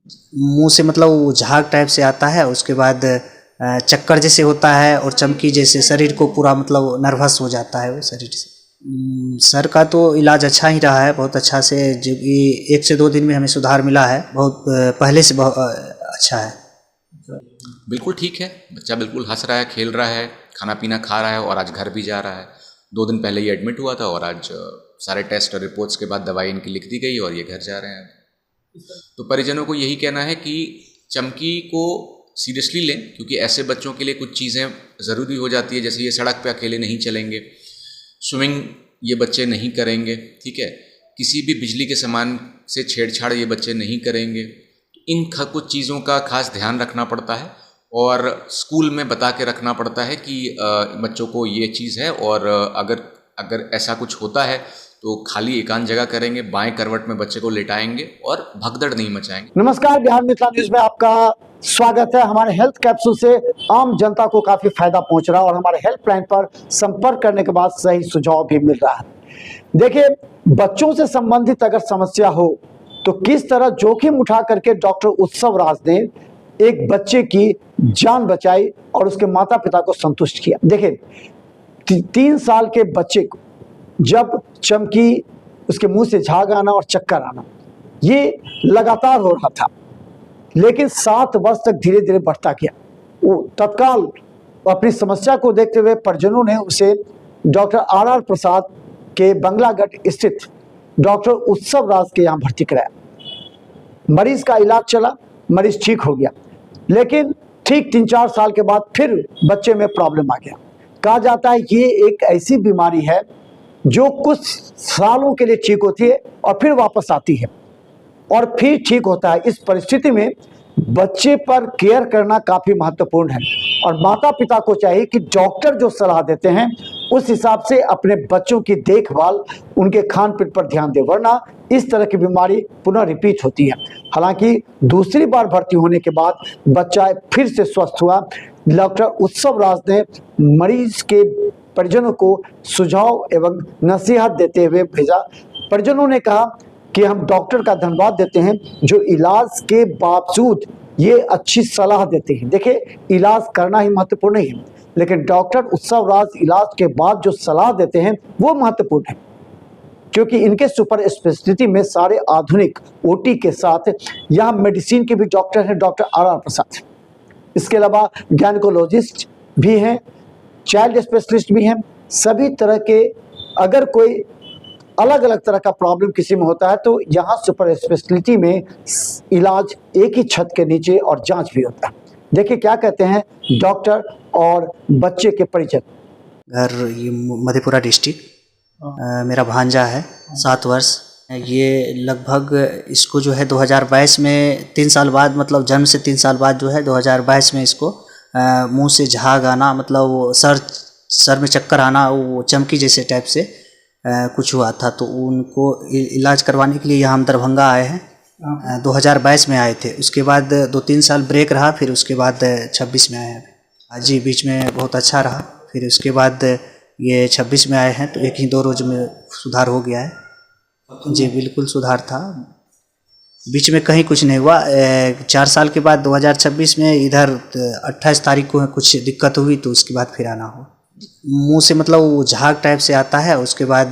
मुंह से मतलब वो झाग टाइप से आता है, उसके बाद चक्कर जैसे होता है और चमकी जैसे, शरीर को पूरा मतलब नर्वस हो जाता है वो शरीर से। सर का तो इलाज अच्छा ही रहा है, बहुत अच्छा से, जो कि 1 से 2 दिन में हमें सुधार मिला है, बहुत पहले से बहुत अच्छा है। बिल्कुल ठीक है, बच्चा बिल्कुल हंस रहा है, खेल रहा है, खाना पीना खा रहा है और आज घर भी जा रहा है। 2 दिन पहले ये एडमिट हुआ था और आज सारे टेस्ट और रिपोर्ट्स के बाद दवाई इनकी लिख दी गई और ये घर जा रहे हैं। तो परिजनों को यही कहना है कि चमकी को सीरियसली लें, क्योंकि ऐसे बच्चों के लिए कुछ चीज़ें ज़रूरी हो जाती है, जैसे ये सड़क पे अकेले नहीं चलेंगे, स्विमिंग ये बच्चे नहीं करेंगे, ठीक है, किसी भी बिजली के सामान से छेड़छाड़ ये बच्चे नहीं करेंगे। इन कुछ चीज़ों का खास ध्यान रखना पड़ता है और स्कूल में बता के रखना पड़ता है कि बच्चों को ये चीज़ है, और अगर ऐसा कुछ होता है तो खाली एकांत जगह करेंगे, बाएं करवट में बच्चे को लेटाएंगे और भगदड़ नहीं मचाएंगे। नमस्कार, बिहार मिथिला न्यूज में आपका स्वागत है। हमारे हेल्थ कैप्सूल से आम जनता को काफी फायदा पहुंच रहा है और हमारे हेल्पलाइन पर संपर्क करने के बाद सही सुझाव भी मिल रहा है। देखिए, बच्चों से संबंधित अगर समस्या हो तो किस तरह जोखिम उठा करके डॉक्टर उत्सव राज ने एक बच्चे की जान बचाई और उसके माता पिता को संतुष्ट किया। देखिए, 3 साल के बच्चे को जब चमकी, उसके मुंह से झाग आना और चक्कर आना, ये लगातार हो रहा था, लेकिन 7 वर्ष तक धीरे धीरे बढ़ता गया। वो तत्काल अपनी समस्या को देखते हुए परिजनों ने उसे डॉक्टर आर प्रसाद के बंगलागढ़ स्थित डॉक्टर उत्सव राज के यहाँ भर्ती कराया। मरीज का इलाज चला, मरीज ठीक हो गया, लेकिन ठीक 3-4 साल के बाद फिर बच्चे में प्रॉब्लम आ गया। कहा जाता है ये एक ऐसी बीमारी है जो कुछ सालों के लिए ठीक होती है और फिर वापस आती है और फिर ठीक होता है। इस परिस्थिति में बच्चे पर केयर करना काफी महत्वपूर्ण है और माता पिता को चाहिए कि डॉक्टर जो सलाह देते हैं उस हिसाब से अपने बच्चों की देखभाल, उनके खान पीन पर ध्यान दे, वरना इस तरह की बीमारी पुनः रिपीट होती है। हालांकि दूसरी बार भर्ती होने के बाद बच्चा फिर से स्वस्थ हुआ। डॉक्टर उत्सव राज ने मरीज के परिजनों को सुझाव एवं नसीहत देते हुए भेजा। परिजनों ने कहा कि हम डॉक्टर का धन्यवाद देते हैं जो इलाज के बावजूद ये अच्छी सलाह देते हैं। देखिए, इलाज करना ही महत्वपूर्ण नहीं है, लेकिन डॉक्टर उत्सव राज इलाज के बाद जो सलाह देते हैं वो महत्वपूर्ण है, क्योंकि इनके सुपर स्पेशलिटी में सारे आधुनिक ओटी के साथ यहाँ मेडिसिन के भी डॉक्टर हैं, डॉक्टर आर प्रसाद। इसके अलावा गायनेकोलॉजिस्ट भी हैं, चाइल्ड स्पेशलिस्ट भी हैं। सभी तरह के, अगर कोई अलग अलग तरह का प्रॉब्लम किसी में होता है तो यहाँ सुपर स्पेशलिटी में इलाज एक ही छत के नीचे और जांच भी होता है। देखिए क्या कहते हैं डॉक्टर और बच्चे के परिजन। घर ये मधेपुरा डिस्ट्रिक्ट, मेरा भांजा है 7 वर्ष। ये लगभग इसको जो है 2022 में 3 साल बाद, मतलब जन्म से 3 साल बाद जो है 2022 में इसको मुंह से झाग आना, मतलब वो सर में चक्कर आना, वो चमकी जैसे टाइप से कुछ हुआ था। तो उनको इलाज करवाने के लिए यहाँ हम दरभंगा आए हैं। 2022 में आए थे, उसके बाद 2-3 साल ब्रेक रहा, फिर उसके बाद 26 में आए हैं। जी, बीच में बहुत अच्छा रहा, फिर उसके बाद ये 26 में आए हैं तो 1-2 रोज में सुधार हो गया है। जी बिल्कुल सुधार था, बीच में कहीं कुछ नहीं हुआ। 4 साल के बाद 2026 में इधर 28 तारीख को कुछ दिक्कत हुई तो उसके बाद फिर आना हो। मुंह से मतलब वो झाग टाइप से आता है, उसके बाद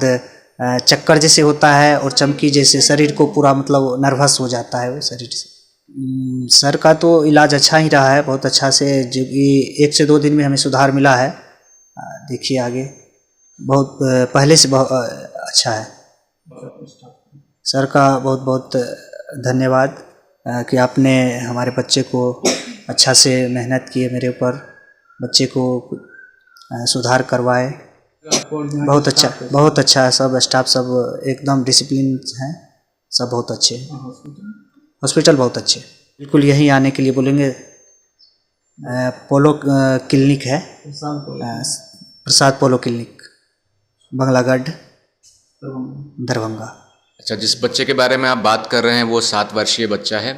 चक्कर जैसे होता है और चमकी जैसे, शरीर को पूरा मतलब नर्वस हो जाता है वो शरीर से। सर का तो इलाज अच्छा ही रहा है, बहुत अच्छा से, जो कि 1 से 2 दिन में हमें सुधार मिला है। देखिए आगे बहुत पहले से बहुत अच्छा है। सर का बहुत बहुत धन्यवाद कि आपने हमारे बच्चे को अच्छा से मेहनत किए, मेरे ऊपर बच्चे को सुधार करवाए। बहुत अच्छा है, सब स्टाफ सब एकदम डिसिप्लिन हैं, सब बहुत अच्छे हैं। हॉस्पिटल बहुत अच्छे, बिल्कुल यहीं आने के लिए बोलेंगे। पोलो क्लिनिक है, प्रसाद पोलो क्लिनिक, बंगलागढ़, दरभंगा। अच्छा, जिस बच्चे के बारे में आप बात कर रहे हैं वो 7 वर्षीय बच्चा है।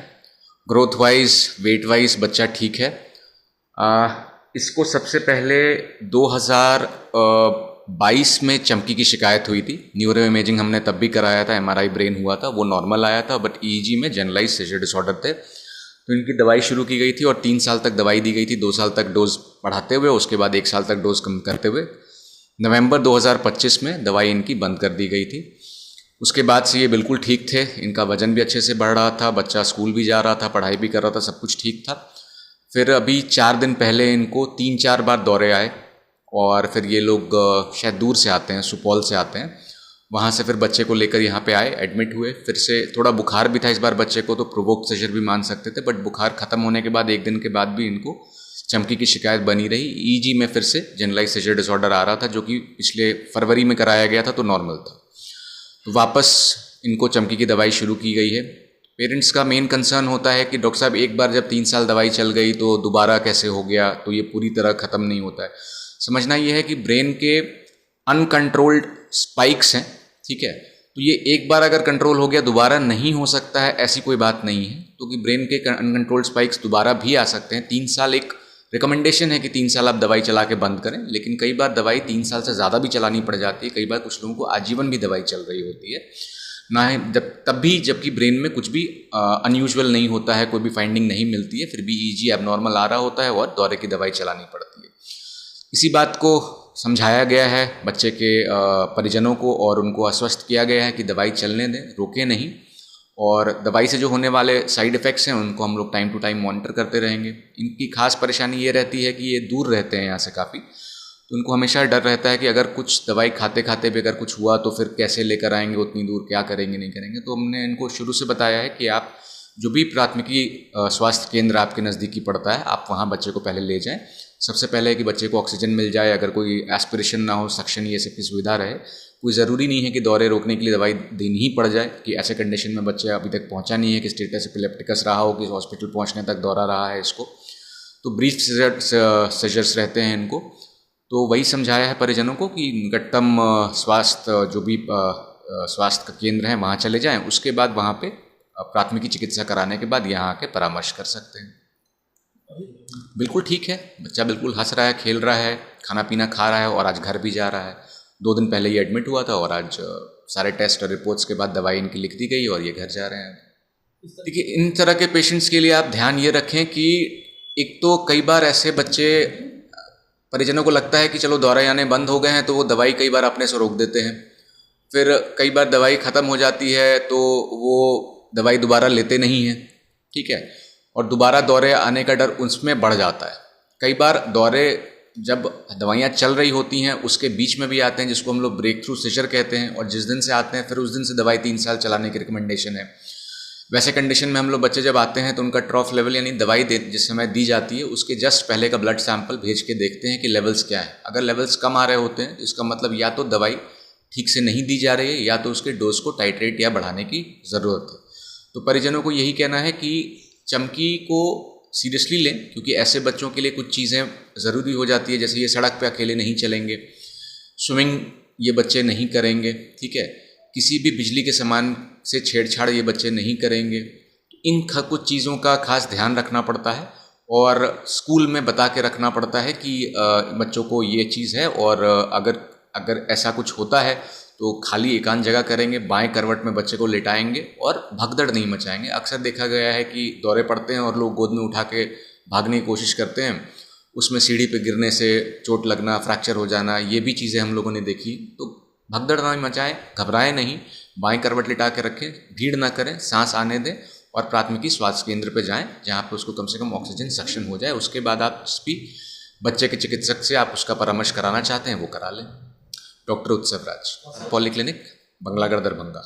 ग्रोथ वाइज, वेट वाइज बच्चा ठीक है। इसको सबसे पहले 2022 में चमकी की शिकायत हुई थी। न्यूरो इमेजिंग हमने तब भी कराया था, MRI ब्रेन हुआ था, वो नॉर्मल आया था, बट EEG में जनरलाइज सीजर डिसऑर्डर थे। तो इनकी दवाई शुरू की गई थी और 3 साल तक दवाई दी गई थी, 2 साल तक डोज बढ़ाते हुए, उसके बाद 1 साल तक डोज कम करते हुए नवंबर 2025 में दवाई इनकी बंद कर दी गई थी। उसके बाद से ये बिल्कुल ठीक थे, इनका वज़न भी अच्छे से बढ़ रहा था, बच्चा स्कूल भी जा रहा था, पढ़ाई भी कर रहा था, सब कुछ ठीक था। फिर अभी 4 दिन पहले इनको 3-4 बार दौरे आए और फिर ये लोग शायद दूर से आते हैं, सुपौल से आते हैं, वहाँ से फिर बच्चे को लेकर यहाँ पे आए, एडमिट हुए। फिर से थोड़ा बुखार भी था इस बार बच्चे को, तो प्रोवोक्ड सीजर भी मान सकते थे, बट बुखार ख़त्म होने के बाद 1 दिन के बाद भी इनको चमकी की शिकायत बनी रही। ईजी में फिर से जनरलाइज सीजर डिसऑर्डर आ रहा था, जो कि पिछले फरवरी में कराया गया था तो नॉर्मल था। तो वापस इनको चमकी की दवाई शुरू की गई है। पेरेंट्स का मेन कंसर्न होता है कि डॉक्टर साहब एक बार जब 3 साल दवाई चल गई तो दोबारा कैसे हो गया, तो ये पूरी तरह ख़त्म नहीं होता है। समझना ये है कि ब्रेन के अनकंट्रोल्ड स्पाइक्स हैं, ठीक है, तो ये एक बार अगर कंट्रोल हो गया दोबारा नहीं हो सकता है, ऐसी कोई बात नहीं है। तो कि ब्रेन के अनकंट्रोल्ड स्पाइक्स दोबारा भी आ सकते हैं। 3 साल एक रिकमेंडेशन है कि 3 साल आप दवाई चला के बंद करें, लेकिन कई बार दवाई 3 साल से ज़्यादा भी चलानी पड़ जाती है। कई बार कुछ लोगों को आजीवन भी दवाई चल रही होती है ना, तब भी जबकि ब्रेन में कुछ भी अनयूजुअल नहीं होता है, कोई भी फाइंडिंग नहीं मिलती है, फिर भी ईजी एबनॉर्मल आ रहा होता है और दौरे की दवाई चलानी पड़ती है। इसी बात को समझाया गया है बच्चे के परिजनों को और उनको आश्वस्त किया गया है कि दवाई चलने दें, रोकें नहीं, और दवाई से जो होने वाले साइड इफ़ेक्ट्स हैं उनको हम लोग टाइम टू टाइम मॉनिटर करते रहेंगे। इनकी खास परेशानी ये रहती है कि ये दूर रहते हैं यहाँ से काफ़ी, तो उनको हमेशा डर रहता है कि अगर कुछ दवाई खाते खाते भी अगर कुछ हुआ तो फिर कैसे लेकर आएंगे उतनी दूर, क्या करेंगे नहीं करेंगे। तो हमने इनको शुरू से बताया है कि आप जो भी प्राथमिकी स्वास्थ्य केंद्र आपके नज़दीकी पड़ता है, आप वहाँ बच्चे को पहले ले जाएं। सबसे पहले है कि बच्चे को ऑक्सीजन मिल जाए, अगर कोई एस्पिरेशन ना हो, सक्शन, ये सब की सुविधा रहे। कोई ज़रूरी नहीं है कि दौरे रोकने के लिए दवाई देनी ही पड़ जाए, कि ऐसे कंडीशन में बच्चे अभी तक पहुंचा नहीं है कि स्टेटस एपिलेप्टिकस रहा हो, कि हॉस्पिटल पहुंचने तक दौरा रहा है इसको, तो ब्रीफ सीजर्स रहते हैं इनको। तो वही समझाया है परिजनों को कि निकटतम स्वास्थ्य जो भी स्वास्थ्य का केंद्र है वहाँ चले जाएँ, उसके बाद वहाँ पर प्राथमिकी चिकित्सा कराने के बाद यहाँ आके परामर्श कर सकते हैं। बिल्कुल ठीक है, बच्चा बिल्कुल हंस रहा है, खेल रहा है, खाना पीना खा रहा है और आज घर भी जा रहा है। 2 दिन पहले ये एडमिट हुआ था और आज सारे टेस्ट और रिपोर्ट्स के बाद दवाई इनकी लिख दी गई और ये घर जा रहे हैं। देखिए, इन तरह के पेशेंट्स के लिए आप ध्यान ये रखें कि एक तो कई बार ऐसे बच्चे, परिजनों को लगता है कि चलो दौरे आने बंद हो गए हैं, तो वो दवाई कई बार अपने से रोक देते हैं। फिर कई बार दवाई ख़त्म हो जाती है तो वो दवाई दोबारा लेते नहीं हैं, ठीक है, और दोबारा दौरे आने का डर उसमें बढ़ जाता है। कई बार दौरे जब दवाइयाँ चल रही होती हैं उसके बीच में भी आते हैं, जिसको हम लोग ब्रेक थ्रू सीजर कहते हैं, और जिस दिन से आते हैं फिर उस दिन से दवाई 3 साल चलाने की रिकमेंडेशन है। वैसे कंडीशन में हम लोग बच्चे जब आते हैं तो उनका ट्रॉफ लेवल यानी दवाई जिस समय दी जाती है उसके जस्ट पहले का ब्लड सैंपल भेज के देखते हैं कि लेवल्स क्या है। अगर लेवल्स कम आ रहे होते हैं तो इसका मतलब या तो दवाई ठीक से नहीं दी जा रही है या तो उसके डोज को टाइट्रेट या बढ़ाने की ज़रूरत है। तो परिजनों को यही कहना है कि चमकी को सीरियसली लें, क्योंकि ऐसे बच्चों के लिए कुछ चीज़ें ज़रूरी हो जाती है, जैसे ये सड़क पे अकेले नहीं चलेंगे, स्विमिंग ये बच्चे नहीं करेंगे, ठीक है, किसी भी बिजली के सामान से छेड़छाड़ ये बच्चे नहीं करेंगे। इन कुछ चीज़ों का खास ध्यान रखना पड़ता है और स्कूल में बता के रखना पड़ता है कि बच्चों को ये चीज़ है, और अगर ऐसा कुछ होता है तो खाली एकांत जगह करेंगे, बाएं करवट में बच्चे को लेटाएंगे और भगदड़ नहीं मचाएंगे। अक्सर देखा गया है कि दौरे पड़ते हैं और लोग गोद में उठा के भागने की कोशिश करते हैं, उसमें सीढ़ी पे गिरने से चोट लगना, फ्रैक्चर हो जाना, ये भी चीज़ें हम लोगों ने देखी। तो भगदड़ ना मचाएं, घबराएं नहीं, बाएं करवट लिटा के रखें, भीड़ ना करें, सांस आने दें और प्राथमिकी स्वास्थ्य केंद्र पर जाएँ जहाँ पर उसको कम से कम ऑक्सीजन सक्शन हो जाए। उसके बाद आप जिस भी बच्चे के चिकित्सक से आप उसका परामर्श कराना चाहते हैं वो करा लें। डॉक्टर उत्सव राज, पॉलीक्लिनिक, बंगलागढ़, दरभंगा।